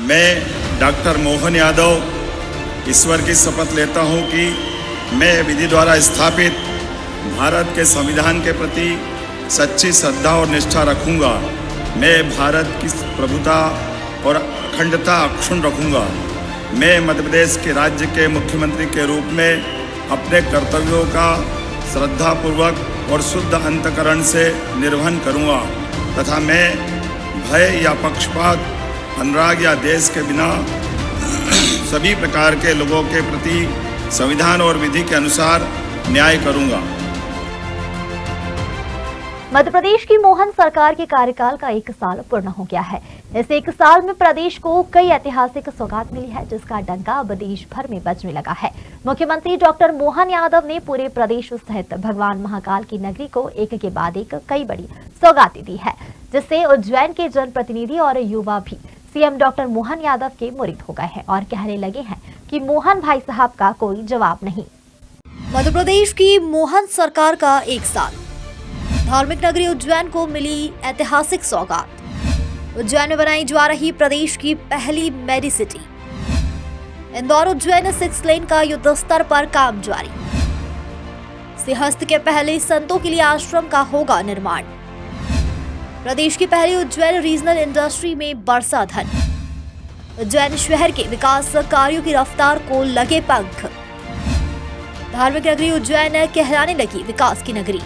मैं डॉक्टर मोहन यादव ईश्वर की शपथ लेता हूं कि मैं विधि द्वारा स्थापित भारत के संविधान के प्रति सच्ची श्रद्धा और निष्ठा रखूंगा। मैं भारत की प्रभुता और अखंडता अक्षुण्ण रखूंगा। मैं मध्य प्रदेश के राज्य के मुख्यमंत्री के रूप में अपने कर्तव्यों का श्रद्धापूर्वक और शुद्ध अंतःकरण से निर्वहन करूंगा तथा मैं भय या पक्षपात, अनुराग या देश के बिना सभी प्रकार के लोगों के प्रति संविधान और विधि के अनुसार न्याय करूंगा। मध्य प्रदेश की मोहन सरकार के कार्यकाल का 1 साल पूर्ण हो गया है। इस 1 साल में प्रदेश को कई ऐतिहासिक सौगात मिली है, जिसका डंका अब देश भर में बजने लगा है। मुख्यमंत्री डॉक्टर मोहन यादव ने पूरे प्रदेश सहित भगवान महाकाल की नगरी को एक के बाद एक कई बड़ी सौगातें दी है, जिससे उज्जैन के जनप्रतिनिधि और युवा भी सीएम डॉक्टर मोहन यादव के मुरीद हो गए हैं और कहने लगे हैं कि मोहन भाई साहब का कोई जवाब नहीं। मध्य प्रदेश की मोहन सरकार का 1 साल। धार्मिक नगरी उज्जैन को मिली ऐतिहासिक सौगात। उज्जैन में बनाई जा रही प्रदेश की पहली मेडी सिटी। इंदौर उज्जैन 6 लेन का युद्ध स्तर पर काम जारी। सिंहस्थ के पहले संतों के लिए आश्रम का होगा निर्माण। प्रदेश की पहली उज्जैन रीजनल इंडस्ट्री में बरसा धन। उज्जैन शहर के विकास कार्यों की रफ्तार को लगे पंख। धार्मिक नगरी उज्जैन कहलाने लगी विकास की नगरी।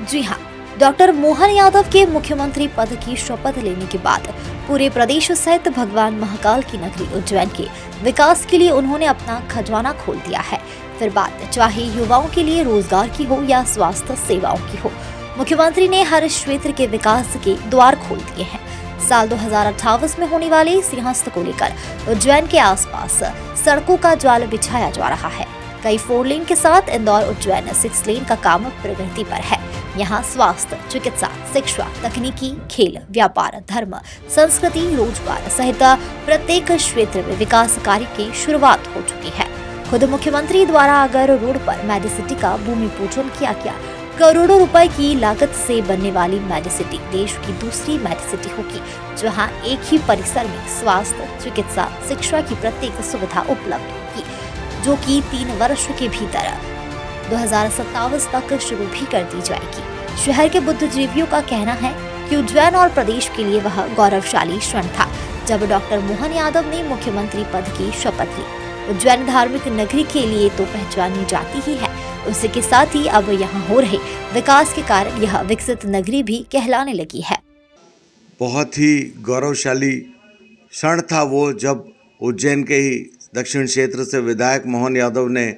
जी हां, डॉक्टर मोहन यादव के मुख्यमंत्री पद की शपथ लेने के बाद पूरे प्रदेश सहित भगवान महाकाल की नगरी उज्जैन के विकास के लिए उन्होंने अपना खजाना खोल दिया है। फिर बात चाहे युवाओं के लिए रोजगार की हो या स्वास्थ्य सेवाओं की हो, मुख्यमंत्री ने हर क्षेत्र के विकास के द्वार खोल दिए हैं। साल 2028 में होने वाले सिंहस्थ को लेकर उज्जैन के आसपास सड़कों का जाल बिछाया जा रहा है। कई 4 लेन के साथ इंदौर उज्जैन 6 लेन का काम प्रगति पर है। यहाँ स्वास्थ्य, चिकित्सा, शिक्षा, तकनीकी, खेल, व्यापार, धर्म, संस्कृति, रोजगार सहित प्रत्येक क्षेत्र में विकास कार्य की शुरुआत हो चुकी है। खुद मुख्यमंत्री द्वारा अगर रोड पर मेडी सिटी का भूमि पूजन किया गया, करोड़ों रुपए की लागत से बनने वाली मेडी सिटी देश की दूसरी मेडी सिटी होगी, जहां एक ही परिसर में स्वास्थ्य, चिकित्सा, शिक्षा की प्रत्येक सुविधा उपलब्ध होगी, जो कि 3 वर्ष के भीतर 2027 तक शुरू भी कर दी जाएगी। शहर के बुद्धिजीवियों का कहना है कि उज्जैन और प्रदेश के लिए वह गौरवशाली क्षण था जब डॉक्टर मोहन यादव ने मुख्यमंत्री पद की शपथ ली। उज्जैन धार्मिक नगरी के लिए तो पहचानी जाती ही है, उसी के साथ ही अब यहाँ हो रहे विकास के कारण यह विकसित नगरी भी कहलाने लगी है। बहुत ही गौरवशाली क्षण था वो जब उज्जैन के ही दक्षिण क्षेत्र से विधायक मोहन यादव ने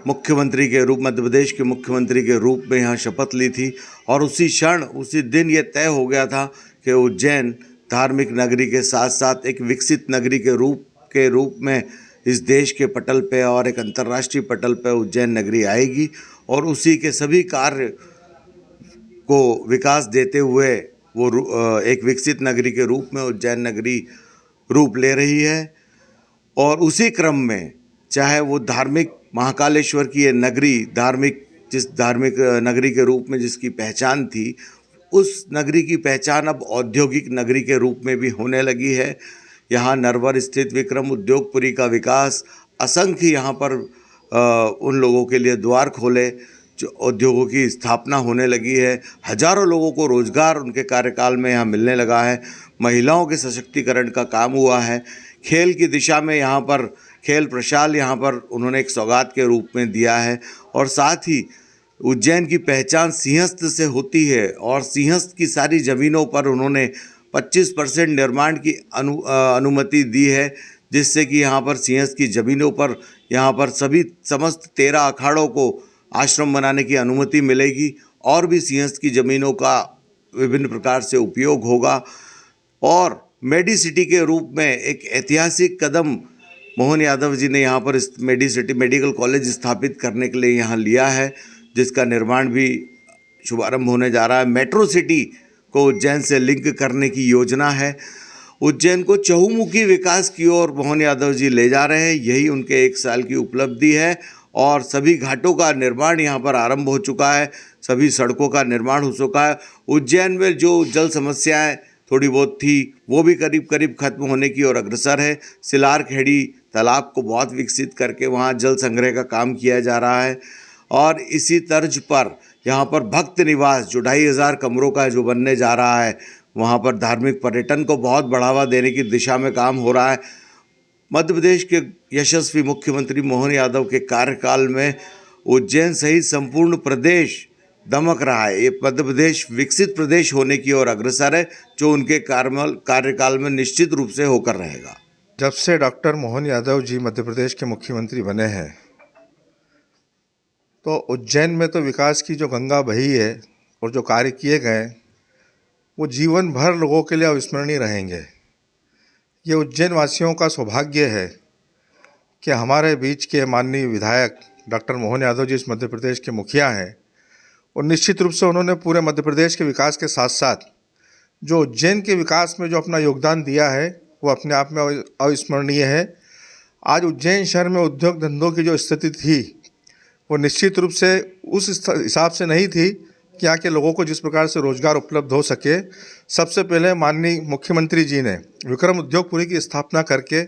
मुख्यमंत्री के रूप, मध्य प्रदेश के मुख्यमंत्री के रूप में यहाँ शपथ ली थी। और उसी क्षण, उसी दिन ये तय हो गया था कि उज्जैन धार्मिक नगरी के साथ साथ एक विकसित नगरी के रूप में इस देश के पटल पे और एक अंतर्राष्ट्रीय पटल पे उज्जैन नगरी आएगी और उसी के सभी कार्य को विकास देते हुए वो एक विकसित नगरी के रूप में उज्जैन नगरी रूप ले रही है। और उसी क्रम में चाहे वो धार्मिक महाकालेश्वर की ये नगरी, जिस धार्मिक नगरी के रूप में जिसकी पहचान थी, उस नगरी की पहचान अब औद्योगिक नगरी के रूप में भी होने लगी है। यहाँ नरवर स्थित विक्रम उद्योगपुरी का विकास, असंख्य यहाँ पर उन लोगों के लिए द्वार खोले जो उद्योगों की स्थापना होने लगी है। हजारों लोगों को रोजगार उनके कार्यकाल में यहाँ मिलने लगा है। महिलाओं के सशक्तिकरण का काम हुआ है। खेल की दिशा में यहाँ पर खेल प्रशाल यहाँ पर उन्होंने एक सौगात के रूप में दिया है। और साथ ही उज्जैन की पहचान सिंहस्थ से होती है और सिंहस्थ की सारी ज़मीनों पर उन्होंने 25% निर्माण की अनुमति दी है, जिससे कि यहाँ पर सिंहस्थ की ज़मीनों पर यहाँ पर समस्त 13 अखाड़ों को आश्रम बनाने की अनुमति मिलेगी और भी सिंहस्थ की ज़मीनों का विभिन्न प्रकार से उपयोग होगा। और मेडी सिटी के रूप में एक ऐतिहासिक कदम मोहन यादव जी ने यहाँ पर इस मेडी सिटी मेडिकल कॉलेज स्थापित करने के लिए यहाँ लिया है, जिसका निर्माण भी शुभारंभ होने जा रहा है। मेट्रो सिटी को उज्जैन से लिंक करने की योजना है। उज्जैन को चहुमुखी विकास की ओर मोहन यादव जी ले जा रहे हैं, यही उनके 1 साल की उपलब्धि है। और सभी घाटों का निर्माण यहाँ पर आरंभ हो चुका है, सभी सड़कों का निर्माण हो चुका है। उज्जैन में जो जल समस्याएं थोड़ी बहुत थी वो भी करीब करीब खत्म होने की ओर अग्रसर है। सिलार खेड़ी तालाब को बहुत विकसित करके वहाँ जल संग्रह का काम किया जा रहा है और इसी तर्ज पर यहाँ पर भक्त निवास जो 2500 कमरों का जो बनने जा रहा है, वहाँ पर धार्मिक पर्यटन को बहुत बढ़ावा देने की दिशा में काम हो रहा है। मध्य प्रदेश के यशस्वी मुख्यमंत्री मोहन यादव के कार्यकाल में उज्जैन सहित संपूर्ण प्रदेश दमक रहा है। ये मध्य प्रदेश विकसित प्रदेश होने की ओर अग्रसर है, जो उनके कार्यकाल में निश्चित रूप से होकर रहेगा। जब से डॉक्टर मोहन यादव जी मध्य प्रदेश के मुख्यमंत्री बने हैं तो उज्जैन में तो विकास की जो गंगा बही है और जो कार्य किए गए वो जीवन भर लोगों के लिए अविस्मरणीय रहेंगे। ये उज्जैन वासियों का सौभाग्य है कि हमारे बीच के माननीय विधायक डॉक्टर मोहन यादव जी इस मध्य प्रदेश के मुखिया हैं और निश्चित रूप से उन्होंने पूरे मध्य प्रदेश के विकास के साथ साथ जो उज्जैन के विकास में जो अपना योगदान दिया है वो अपने आप में अविस्मरणीय है। आज उज्जैन शहर में उद्योग धंधों की जो स्थिति थी वो निश्चित रूप से उस हिसाब से नहीं थी कि यहाँ के लोगों को जिस प्रकार से रोजगार उपलब्ध हो सके। सबसे पहले माननीय मुख्यमंत्री जी ने विक्रम उद्योगपुरी की स्थापना करके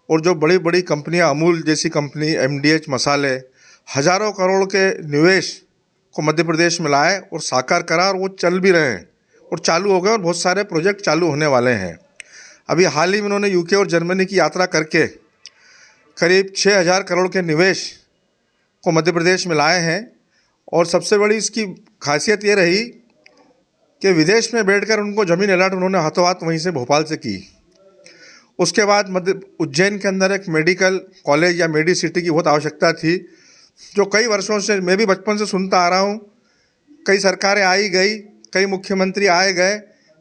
और जो बड़ी बड़ी कंपनियाँ अमूल जैसी कंपनी, MDH मसाले, हज़ारों करोड़ के निवेश को मध्य प्रदेश में लाए और साकार करा और वो चल भी रहे हैं और चालू हो गए और बहुत सारे प्रोजेक्ट चालू होने वाले हैं। अभी हाल ही में उन्होंने UK और जर्मनी की यात्रा करके करीब 6000 करोड़ के निवेश को मध्य प्रदेश में लाए हैं और सबसे बड़ी इसकी खासियत ये रही कि विदेश में बैठकर उनको ज़मीन अलॉट उन्होंने हाथों हाथ वहीं से भोपाल से की। उसके बाद मध्य उज्जैन के अंदर एक मेडिकल कॉलेज या मेडी सिटी की बहुत आवश्यकता थी, जो कई वर्षों से मैं भी बचपन से सुनता आ रहा हूँ। कई सरकारें आई गई, कई मुख्यमंत्री आए गए,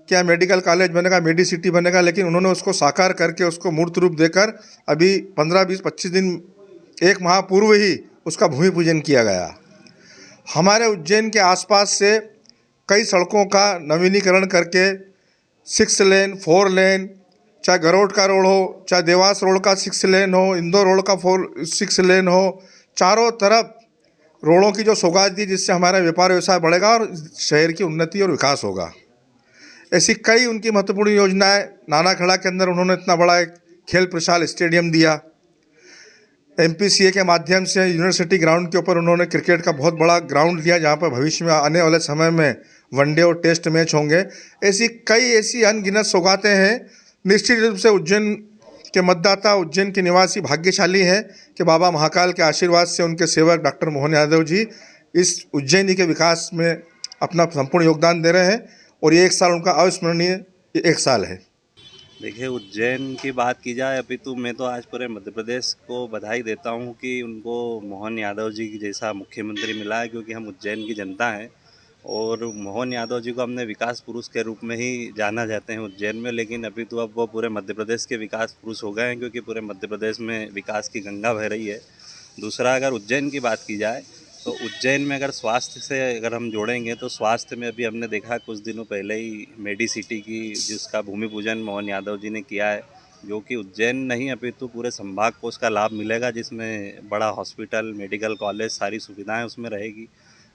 क्या मेडिकल कॉलेज बनेगा, मेडी सिटी बनेगा, लेकिन उन्होंने उसको साकार करके उसको मूर्त रूप देकर अभी 15, 20, 25 दिन, एक माह पूर्व ही उसका भूमि पूजन किया गया। हमारे उज्जैन के आसपास से कई सड़कों का नवीनीकरण करके 6 लेन, 4 लेन, चाहे गरोड का रोड हो, चाहे देवास रोड का 6 लेन हो, इंदौर रोड का 6 लेन हो, चारों तरफ रोडों की जो सौगात दी जिससे हमारा व्यापार व्यवसाय बढ़ेगा और शहर की उन्नति और विकास होगा। ऐसी कई उनकी महत्वपूर्ण योजनाएं। नानाखेड़ा के अंदर उन्होंने इतना बड़ा एक खेल प्रशाल स्टेडियम दिया। MPCA के माध्यम से यूनिवर्सिटी ग्राउंड के ऊपर उन्होंने क्रिकेट का बहुत बड़ा ग्राउंड दिया, जहाँ पर भविष्य में आने वाले समय में वनडे और टेस्ट मैच होंगे। ऐसी अनगिनत सौगातें हैं। निश्चित रूप से उज्जैन के मतदाता, उज्जैन के निवासी भाग्यशाली हैं कि बाबा महाकाल के आशीर्वाद से उनके सेवक डॉक्टर मोहन यादव जी इस उज्जैनी के विकास में अपना संपूर्ण योगदान दे रहे हैं और ये 1 साल उनका अविस्मरणीय 1 साल है। देखिए, उज्जैन की बात की जाए अभी तो मैं तो आज पूरे मध्य प्रदेश को बधाई देता हूं कि उनको मोहन यादव जी जैसा मुख्यमंत्री मिला है, क्योंकि हम उज्जैन की जनता हैं और मोहन यादव जी को हमने विकास पुरुष के रूप में ही जाना जाते हैं उज्जैन में। लेकिन अभी तो अब वो पूरे मध्य प्रदेश के विकास पुरुष हो गए हैं, क्योंकि पूरे मध्य प्रदेश में विकास की गंगा बह रही है। दूसरा, अगर उज्जैन की बात की जाए तो उज्जैन में अगर स्वास्थ्य से अगर हम जोड़ेंगे तो स्वास्थ्य में अभी हमने देखा कुछ दिनों पहले ही मेडी सिटी की जिसका भूमि पूजन मोहन यादव जी ने किया है, जो कि उज्जैन नहीं अभी तो पूरे संभाग को उसका लाभ मिलेगा, जिसमें बड़ा हॉस्पिटल, मेडिकल कॉलेज, सारी सुविधाएं उसमें रहेगी।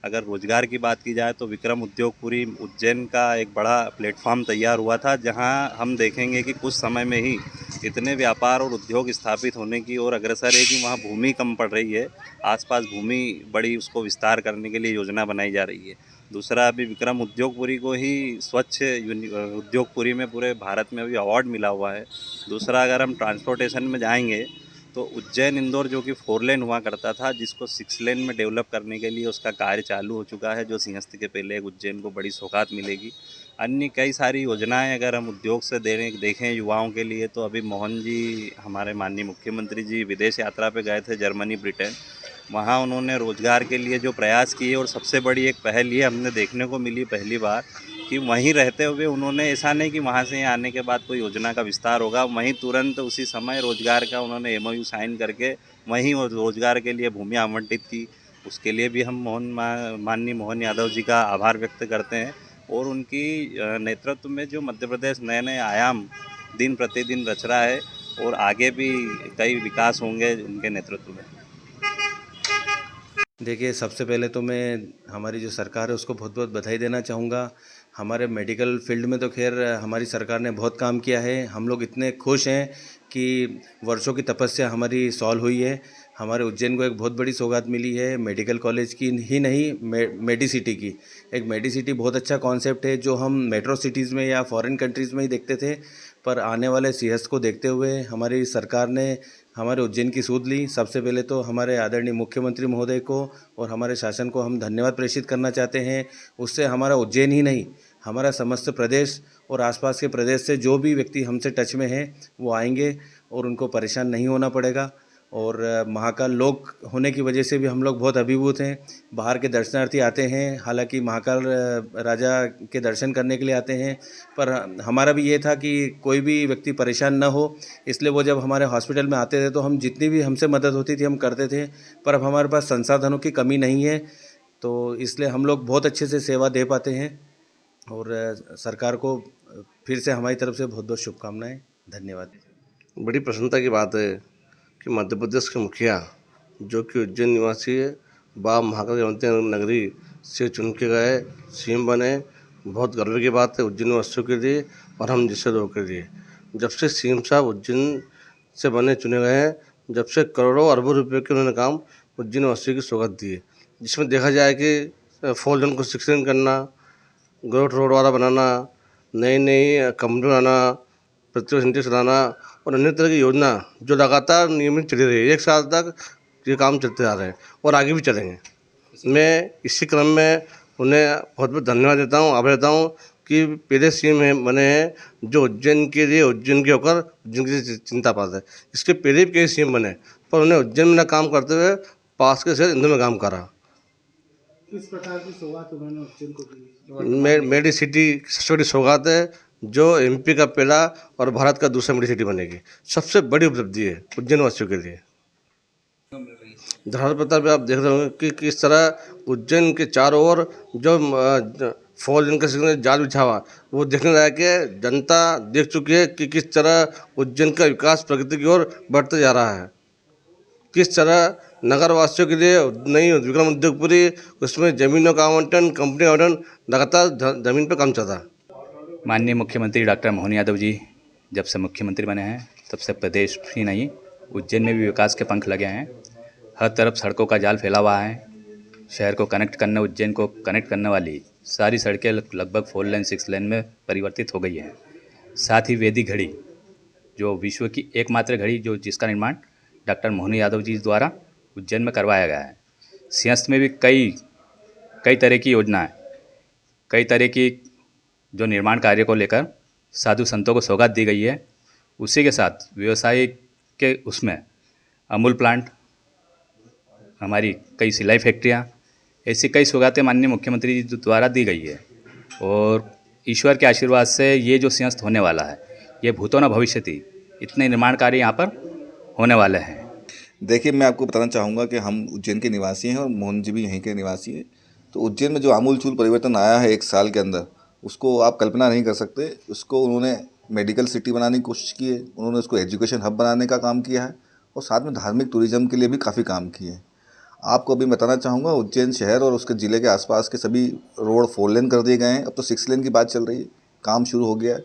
अगर रोज़गार की बात की जाए तो विक्रम उद्योगपुरी उज्जैन का एक बड़ा प्लेटफॉर्म तैयार हुआ था, जहां हम देखेंगे कि कुछ समय में ही इतने व्यापार और उद्योग स्थापित होने की ओर अग्रसर है कि वहां भूमि कम पड़ रही है। आसपास भूमि बड़ी उसको विस्तार करने के लिए योजना बनाई जा रही है। दूसरा, अभी विक्रम उद्योगपुरी को ही स्वच्छ उद्योगपुरी में पूरे भारत में अभी अवार्ड मिला हुआ है। दूसरा, अगर हम ट्रांसपोर्टेशन में जाएंगे तो उज्जैन इंदौर जो कि 4 लेन हुआ करता था, जिसको 6 लेन में डेवलप करने के लिए उसका कार्य चालू हो चुका है, जो सिंहस्थ के पहले उज्जैन को बड़ी सौगात मिलेगी। अन्य कई सारी योजनाएं अगर हम उद्योग से देखें युवाओं के लिए, तो अभी मोहन जी, हमारे माननीय मुख्यमंत्री जी विदेश यात्रा पे गए थे, जर्मनी, ब्रिटेन। वहाँ उन्होंने रोज़गार के लिए जो प्रयास किए और सबसे बड़ी एक पहल ये हमने देखने को मिली पहली बार कि वहीं रहते हुए उन्होंने, ऐसा नहीं कि वहाँ से आने के बाद कोई योजना का विस्तार होगा, वहीं तुरंत उसी समय रोज़गार का उन्होंने MOU साइन करके वहीं रोज़गार के लिए भूमि आवंटित की। उसके लिए भी हम माननीय मोहन यादव जी का आभार व्यक्त करते हैं और उनकी नेतृत्व में जो मध्य प्रदेश नए नए आयाम दिन प्रतिदिन रच रहा है और आगे भी कई विकास होंगे उनके नेतृत्व में। देखिए, सबसे पहले तो मैं हमारी जो सरकार है उसको बहुत बहुत बधाई देना चाहूँगा। हमारे मेडिकल फील्ड में तो खैर हमारी सरकार ने बहुत काम किया है। हम लोग इतने खुश हैं कि वर्षों की तपस्या हमारी सॉल्व हुई है। हमारे उज्जैन को एक बहुत बड़ी सौगात मिली है, मेडिकल कॉलेज की ही नहीं, मेडिसिटी की। एक मेडिसिटी बहुत अच्छा कॉन्सेप्ट है जो हम मेट्रो सिटीज़ में या फॉरेन कंट्रीज़ में ही देखते थे, पर आने वाले सिंहस्थ को देखते हुए हमारी सरकार ने हमारे उज्जैन की सूध ली। सबसे पहले तो हमारे आदरणीय मुख्यमंत्री महोदय को और हमारे शासन को हम धन्यवाद प्रेषित करना चाहते हैं। उससे हमारा उज्जैन ही नहीं, हमारा समस्त प्रदेश और आसपास के प्रदेश से जो भी व्यक्ति हमसे टच में हैं वो आएंगे और उनको परेशान नहीं होना पड़ेगा। और महाकाल लोक होने की वजह से भी हम लोग बहुत अभिभूत हैं। बाहर के दर्शनार्थी आते हैं, हालांकि महाकाल राजा के दर्शन करने के लिए आते हैं, पर हमारा भी ये था कि कोई भी व्यक्ति परेशान ना हो, इसलिए वो जब हमारे हॉस्पिटल में आते थे तो हम जितनी भी हमसे मदद होती थी हम करते थे। पर अब हमारे पास संसाधनों की कमी नहीं है, तो इसलिए हम लोग बहुत अच्छे से सेवा दे पाते हैं। और सरकार को फिर से हमारी तरफ से बहुत बहुत शुभकामनाएं। धन्यवाद। बड़ी प्रसन्नता की बात है कि मध्य प्रदेश के मुखिया जो कि उज्जैन निवासी है, बाबा महाकाल जयंती नगरी से चुन के गए, सीएम बने। बहुत गर्व की बात है उज्जैन वासियों के लिए और हम जैसे लोगों के लिए। जब से सीएम साहब उज्जैन से बने चुने गए हैं, जब से करोड़ों अरबों रुपए के उन्होंने काम उज्जैन वासियों की सौगात दी है, जिसमें देखा जाए कि 4 लेन को 6 लेन करना, ग्रोथ रोड वाला बनाना, नई नई कंपनी बनाना, प्रतिवर्ष इंडेक्स चलाना और अन्य तरह की योजना जो लगातार नियमित चली रही है। 1 साल तक ये काम चलते आ रहे हैं और आगे भी चलेंगे। मैं इसी क्रम में उन्हें बहुत बहुत धन्यवाद देता हूँ, आभार देता हूँ कि पहले सीएम बने हैं जो उज्जैन के लिए, उज्जैन के होकर उज्जैन की चिंता पाते हैं। इसके पहले भी कई सीएम बने पर उन्हें उज्जैन में काम करते हुए पास के शहर इंदौर में काम करा। किस प्रकार की सौगात उन्होंने उज्जैन को दी? मेडिसिटी सबसे बड़ी सौगात है जो एमपी का पहला और भारत का दूसरा मेडिसिटी बनेगी। सबसे बड़ी उपलब्धि है उज्जैन वासियों के लिए। धरातल पता पे आप देख रहे होंगे कि किस तरह उज्जैन के चारों ओर जो 4 लेन का सिग्नल जाल बिछा हुआ, वो देखने लायक है। जनता देख चुकी है कि किस तरह उज्जैन का विकास प्रगति की ओर बढ़ते जा रहा है। किस तरह नगर वासियों के लिए नई विक्रम उद्योगपुरी, उसमें ज़मीनों का आवंटन, कंपनी आवंटन, लगातार ज़मीन पर काम चलता है। माननीय मुख्यमंत्री डॉक्टर मोहन यादव जी जब से मुख्यमंत्री बने हैं तब से प्रदेश ही नहीं, उज्जैन में भी विकास के पंख लगे हैं। हर तरफ सड़कों का जाल फैला हुआ है। शहर को कनेक्ट करने, उज्जैन को कनेक्ट करने वाली सारी सड़कें लगभग 4 लेन 6 लेन में परिवर्तित हो गई हैं। साथ ही वेदी घड़ी जो विश्व की एकमात्र घड़ी जिसका निर्माण डॉक्टर मोहन यादव जी द्वारा उज्जैन में करवाया गया है। सिंहस्थ में भी कई तरह की योजनाएं, कई तरह की जो निर्माण कार्य को लेकर साधु संतों को सौगात दी गई है। उसी के साथ व्यवसाय के उसमें अमूल प्लांट, हमारी कई सिलाई फैक्ट्रियां, ऐसी कई सौगातें माननीय मुख्यमंत्री जी द्वारा दी गई है। और ईश्वर के आशीर्वाद से ये जो सिंहस्थ होने वाला है, ये भूतो न भविष्यति, इतने निर्माण कार्य यहाँ पर होने वाले हैं। देखिए, मैं आपको बताना चाहूँगा कि हम उज्जैन के निवासी हैं और मोहन जी भी यहीं के निवासी हैं। तो उज्जैन में जो आमूलचूल परिवर्तन आया है 1 साल के अंदर, उसको आप कल्पना नहीं कर सकते। उसको उन्होंने मेडिकल सिटी बनाने की कोशिश की है, उन्होंने उसको एजुकेशन हब बनाने का काम किया है और साथ में धार्मिक टूरिज्म के लिए भी काफ़ी काम किए हैं। आपको अभी बताना चाहूँगा, उज्जैन शहर और उसके ज़िले के आसपास के सभी रोड 4 लेन कर दिए गए हैं। अब तो 6 लेन की बात चल रही है, काम शुरू हो गया है।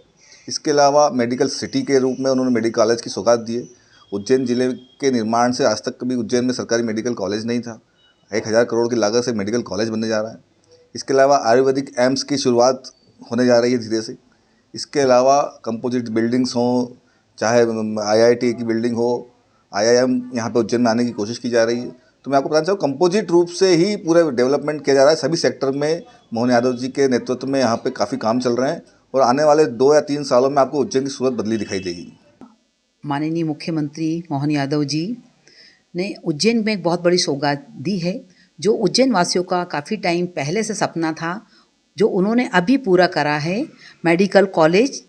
इसके अलावा मेडिकल सिटी के रूप में उन्होंने मेडिकल कॉलेज की सौगात दी है। उज्जैन ज़िले के निर्माण से आज तक कभी उज्जैन में सरकारी मेडिकल कॉलेज नहीं था। 1000 करोड़ की लागत से मेडिकल कॉलेज बनने जा रहा है। इसके अलावा आयुर्वेदिक एम्स की शुरुआत होने जा रही है धीरे से। इसके अलावा कंपोजिट बिल्डिंग्स हों, चाहे IIT की बिल्डिंग हो, IIM यहाँ पे उज्जैन में आने की कोशिश की जा रही है। तो मैं आपको बताना चाहूँ, कंपोजिट रूप से ही पूरे डेवलपमेंट किया जा रहा है। सभी सेक्टर में मोहन यादव जी के नेतृत्व में यहाँ पे काफ़ी काम चल रहे हैं और आने वाले 2 या 3 सालों में आपको उज्जैन की सूरत बदली दिखाई देगी। माननीय मुख्यमंत्री मोहन यादव जी ने उज्जैन में एक बहुत बड़ी सौगात दी है, जो उज्जैन वासियों का काफ़ी टाइम पहले से सपना था, जो उन्होंने अभी पूरा करा है। मेडिकल कॉलेज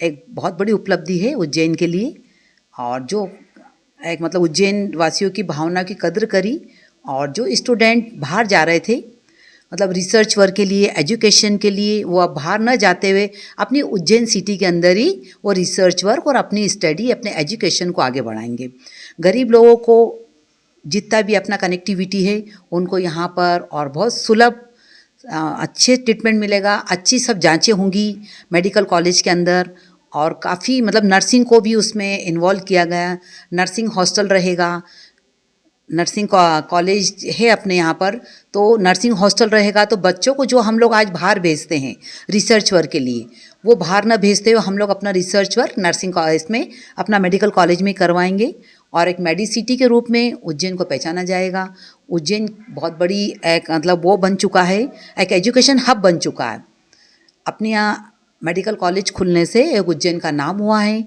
एक बहुत बड़ी उपलब्धि है उज्जैन के लिए, और जो एक मतलब उज्जैन वासियों की भावना की कद्र करी। और जो स्टूडेंट बाहर जा रहे थे, मतलब रिसर्च वर्क के लिए, एजुकेशन के लिए, वो अब बाहर न जाते हुए अपनी उज्जैन सिटी के अंदर ही वो रिसर्च वर्क और अपनी स्टडी, अपने एजुकेशन को आगे बढ़ाएंगे। गरीब लोगों को जितना भी अपना कनेक्टिविटी है उनको यहाँ पर और बहुत सुलभ अच्छे ट्रीटमेंट मिलेगा, अच्छी सब जांचें होंगी मेडिकल कॉलेज के अंदर, और काफ़ी मतलब नर्सिंग को भी उसमें इन्वॉल्व किया गया। नर्सिंग हॉस्टल रहेगा, नर्सिंग कॉलेज है अपने यहाँ पर, तो नर्सिंग हॉस्टल रहेगा। तो बच्चों को जो हम लोग आज बाहर भेजते हैं रिसर्च वर्क के लिए, वो बाहर ना भेजते हुए हम लोग अपना रिसर्च वर्क नर्सिंग कॉलेज में, अपना मेडिकल कॉलेज में करवाएंगे। और एक मेडिसिटी के रूप में उज्जैन को पहचाना जाएगा। उज्जैन बहुत बड़ी एक मतलब वो बन चुका है, एक एजुकेशन हब बन चुका है। अपने यहाँ मेडिकल कॉलेज खुलने से एक उज्जैन का नाम हुआ है,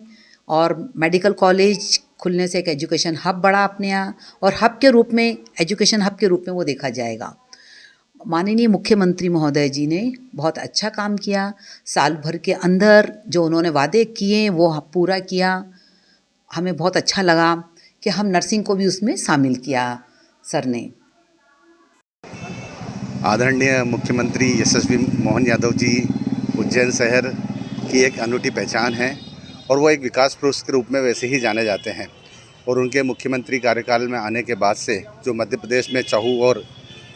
और मेडिकल कॉलेज खुलने से एक एजुकेशन हब बढ़ा अपने यहाँ, और हब के रूप में, एजुकेशन हब के रूप में वो देखा जाएगा। माननीय मुख्यमंत्री महोदय जी ने बहुत अच्छा काम किया। साल भर के अंदर जो उन्होंने वादे किए वो पूरा किया। हमें बहुत अच्छा लगा कि हम नर्सिंग को भी उसमें शामिल किया सर ने। आदरणीय मुख्यमंत्री यशस्वी मोहन यादव जी उज्जैन शहर की एक अनूठी पहचान है, और वो एक विकास पुरुष के रूप में वैसे ही जाने जाते हैं। और उनके मुख्यमंत्री कार्यकाल में आने के बाद से जो मध्य प्रदेश में चाहू और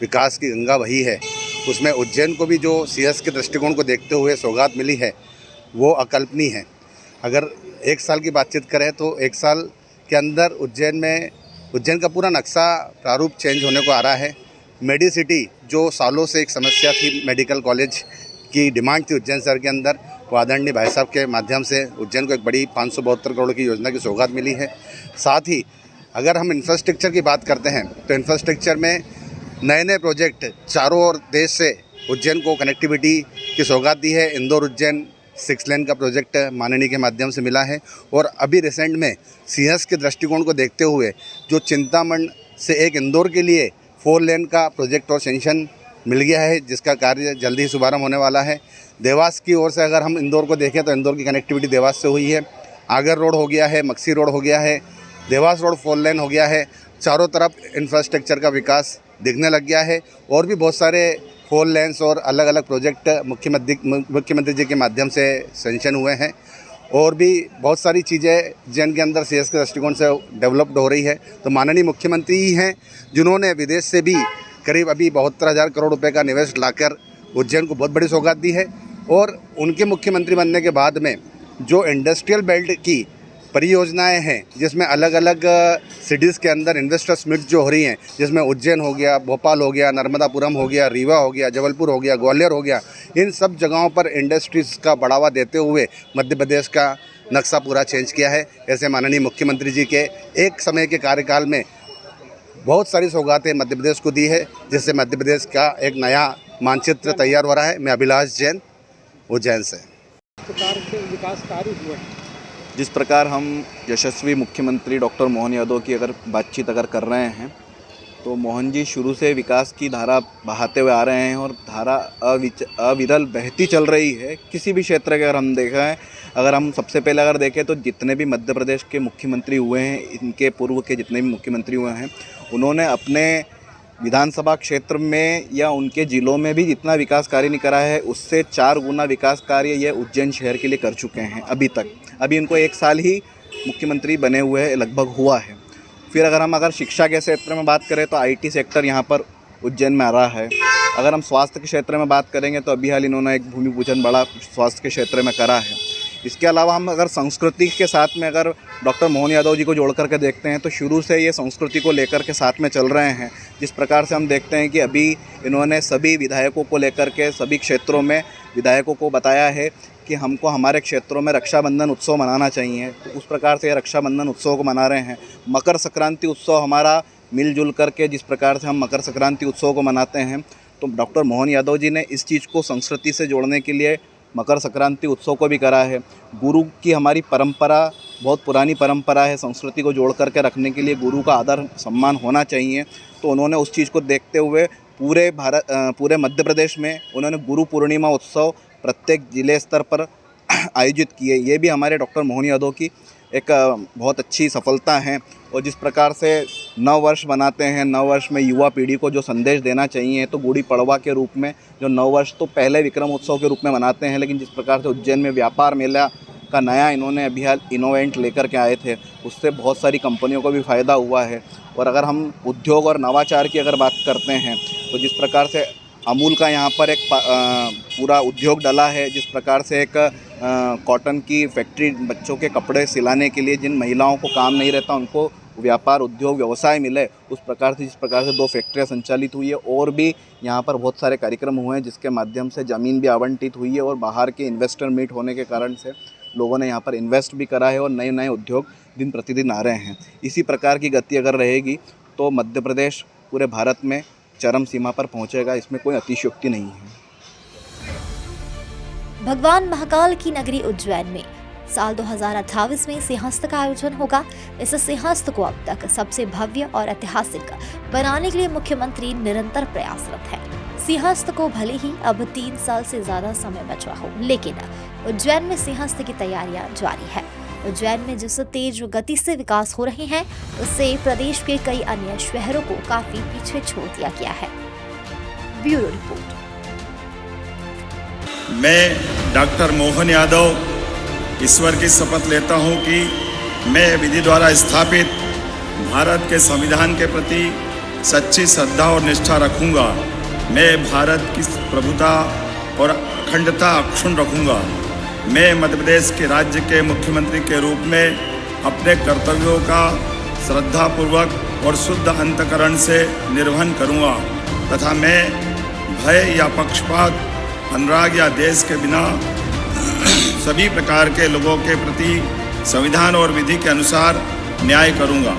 विकास की गंगा बही है, उसमें उज्जैन को भी जो सीएस के दृष्टिकोण को देखते हुए सौगात मिली है, वो अकल्पनीय है। अगर एक साल की बातचीत करें तो एक साल के अंदर उज्जैन का पूरा नक्शा प्रारूप चेंज होने को आ रहा है। मेडिसिटी जो सालों से एक समस्या थी, मेडिकल कॉलेज की डिमांड थी उज्जैन शहर के अंदर, वो आदरणीय भाई साहब के माध्यम से उज्जैन को एक बड़ी 572 करोड़ की योजना की सौगात मिली है। साथ ही अगर हम इंफ्रास्ट्रक्चर की बात करते हैं तो इंफ्रास्ट्रक्चर में नए नए प्रोजेक्ट चारों ओर देश से उज्जैन को कनेक्टिविटी की सौगात दी है। इंदौर उज्जैन 6 लेन का प्रोजेक्ट माननीय के माध्यम से मिला है, और अभी रिसेंट में सीएस के दृष्टिकोण को देखते हुए जो चिंतामण से एक इंदौर के लिए 4 लेन का प्रोजेक्ट और सेंक्शन मिल गया है, जिसका कार्य जल्दी ही शुभारंभ होने वाला है। देवास की ओर से अगर हम इंदौर को देखें तो इंदौर की कनेक्टिविटी देवास से हुई है। आगर रोड हो गया है, मक्सी रोड हो गया है, देवास रोड 4 लेन हो गया है। चारों तरफ इंफ्रास्ट्रक्चर का विकास दिखने लग गया है, और भी बहुत सारे 4 लेन्स और अलग अलग प्रोजेक्ट मुख्यमंत्री जी के माध्यम से सेंक्शन हुए हैं, और भी बहुत सारी चीज़ें जिनके अंदर सीएस के दृष्टिकोण से डेवलप्ड हो रही है। तो माननीय मुख्यमंत्री ही हैं जिन्होंने विदेश से भी करीब अभी 72,000 करोड़ रुपए का निवेश लाकर उज्जैन को बहुत बड़ी सौगात दी है। और उनके मुख्यमंत्री बनने के बाद में जो इंडस्ट्रियल बेल्ट की परियोजनाएं हैं, जिसमें अलग अलग सिटीज़ के अंदर इन्वेस्टर्स मीट जो हो रही हैं, जिसमें उज्जैन हो गया, भोपाल हो गया, नर्मदापुरम हो गया, रीवा हो गया, जबलपुर हो गया, ग्वालियर हो गया, इन सब जगहों पर इंडस्ट्रीज़ का बढ़ावा देते हुए मध्य प्रदेश का नक्शा पूरा चेंज किया है। ऐसे माननीय मुख्यमंत्री जी के एक समय के कार्यकाल में बहुत सारी सौगातें मध्य प्रदेश को दी है, जिससे मध्य प्रदेश का एक नया मानचित्र तैयार हो रहा है। मैं अभिलाष जैन उज्जैन से। प्रकार के विकास कार्य हुए हैं। जिस प्रकार हम यशस्वी मुख्यमंत्री डॉक्टर मोहन यादव की अगर बातचीत कर रहे हैं, तो मोहन जी शुरू से विकास की धारा बहाते हुए आ रहे हैं, और धारा अविरल बहती चल रही है। किसी भी क्षेत्र के अगर हम देखें, अगर हम सबसे पहले अगर देखें तो जितने भी मध्य प्रदेश के मुख्यमंत्री हुए हैं, इनके पूर्व के जितने भी मुख्यमंत्री हुए हैं, उन्होंने अपने विधानसभा क्षेत्र में या उनके ज़िलों में भी जितना विकास कार्य नहीं करा है, उससे 4 गुना विकास कार्य ये उज्जैन शहर के लिए कर चुके हैं अभी तक। अभी इनको 1 साल ही मुख्यमंत्री बने हुए लगभग हुआ है। फिर अगर शिक्षा के क्षेत्र में बात करें तो आईटी सेक्टर यहाँ पर उज्जैन में आ रहा है। अगर हम स्वास्थ्य के क्षेत्र में बात करेंगे तो अभी हाल इन्होंने एक भूमि पूजन बड़ा स्वास्थ्य के क्षेत्र में करा है। इसके अलावा हम अगर संस्कृति के साथ में अगर डॉक्टर मोहन यादव जी को जोड़ करके देखते हैं, तो शुरू से ये संस्कृति को लेकर के साथ में चल रहे हैं। जिस प्रकार से हम देखते हैं कि अभी इन्होंने सभी विधायकों को लेकर के सभी क्षेत्रों में विधायकों को बताया है कि हमको हमारे क्षेत्रों में रक्षाबंधन उत्सव मनाना चाहिए, तो उस प्रकार से रक्षाबंधन उत्सव को मना रहे हैं। मकर संक्रांति उत्सव हमारा मिलजुल करके जिस प्रकार से हम मकर संक्रांति उत्सव को मनाते हैं, तो डॉक्टर मोहन यादव जी ने इस चीज़ को संस्कृति से जोड़ने के लिए मकर संक्रांति उत्सव को भी करा है। गुरु की हमारी परंपरा बहुत पुरानी परंपरा है, संस्कृति को जोड़ करके रखने के लिए गुरु का आदर सम्मान होना चाहिए। तो उन्होंने उस चीज़ को देखते हुए पूरे मध्य प्रदेश में उन्होंने गुरु पूर्णिमा उत्सव प्रत्येक जिले स्तर पर आयोजित किए। ये भी हमारे डॉक्टर मोहन यादव की एक बहुत अच्छी सफलता है। और जिस प्रकार से नव वर्ष मनाते हैं, नव वर्ष में युवा पीढ़ी को जो संदेश देना चाहिए, तो गुड़ी पड़वा के रूप में जो नव वर्ष तो पहले विक्रम उत्सव के रूप में मनाते हैं, लेकिन जिस प्रकार से उज्जैन में व्यापार मेला का नया इन्होंने अभी हाल इनोवेंट लेकर के आए थे, उससे बहुत सारी कंपनियों को भी फ़ायदा हुआ है। और अगर हम उद्योग और नवाचार की अगर बात करते हैं, तो जिस प्रकार से अमूल का यहाँ पर एक पूरा उद्योग डला है, जिस प्रकार से एक कॉटन की फैक्ट्री, बच्चों के कपड़े सिलाने के लिए जिन महिलाओं को काम नहीं रहता उनको व्यापार, उद्योग, व्यवसाय मिले, उस प्रकार से जिस प्रकार से 2 फैक्ट्रियाँ संचालित हुई है और भी यहाँ पर बहुत सारे कार्यक्रम हुए हैं जिसके माध्यम से ज़मीन भी आवंटित हुई है और बाहर के इन्वेस्टर मीट होने के कारण से लोगों ने यहाँ पर इन्वेस्ट भी करा है और नए नए उद्योग दिन प्रतिदिन आ रहे हैं। इसी प्रकार की गति अगर रहेगी तो मध्य प्रदेश पूरे भारत में चरम सीमा पर पहुँचेगा, इसमें कोई अतिशयोक्ति नहीं है। भगवान महाकाल की नगरी उज्जैन में साल 2028 में सिंहस्थ का आयोजन होगा। इस सिंहस्थ को अब तक सबसे भव्य और ऐतिहासिक बनाने के लिए मुख्यमंत्री निरंतर प्रयासरत है। सिंहस्थ को भले ही अब 3 साल से ज्यादा समय बचा हो, लेकिन उज्जैन में सिंहस्थ की तैयारियां जारी है। उज्जैन में जिस तेज गति से विकास हो रहे हैं, उससे प्रदेश के कई अन्य शहरों को काफी पीछे छोड़ दिया गया है। Bureau report. मैं डॉक्टर मोहन यादव ईश्वर की शपथ लेता हूं कि मैं विधि द्वारा स्थापित भारत के संविधान के प्रति सच्ची श्रद्धा और निष्ठा रखूंगा। मैं भारत की प्रभुता और अखंडता अक्षुण्ण रखूंगा। मैं मध्य प्रदेश के राज्य के मुख्यमंत्री के रूप में अपने कर्तव्यों का श्रद्धापूर्वक और शुद्ध अंतःकरण से निर्वहन करूंगा तथा मैं भय या पक्षपात, अनुराग या देश के बिना सभी प्रकार के लोगों के प्रति संविधान और विधि के अनुसार न्याय करूंगा।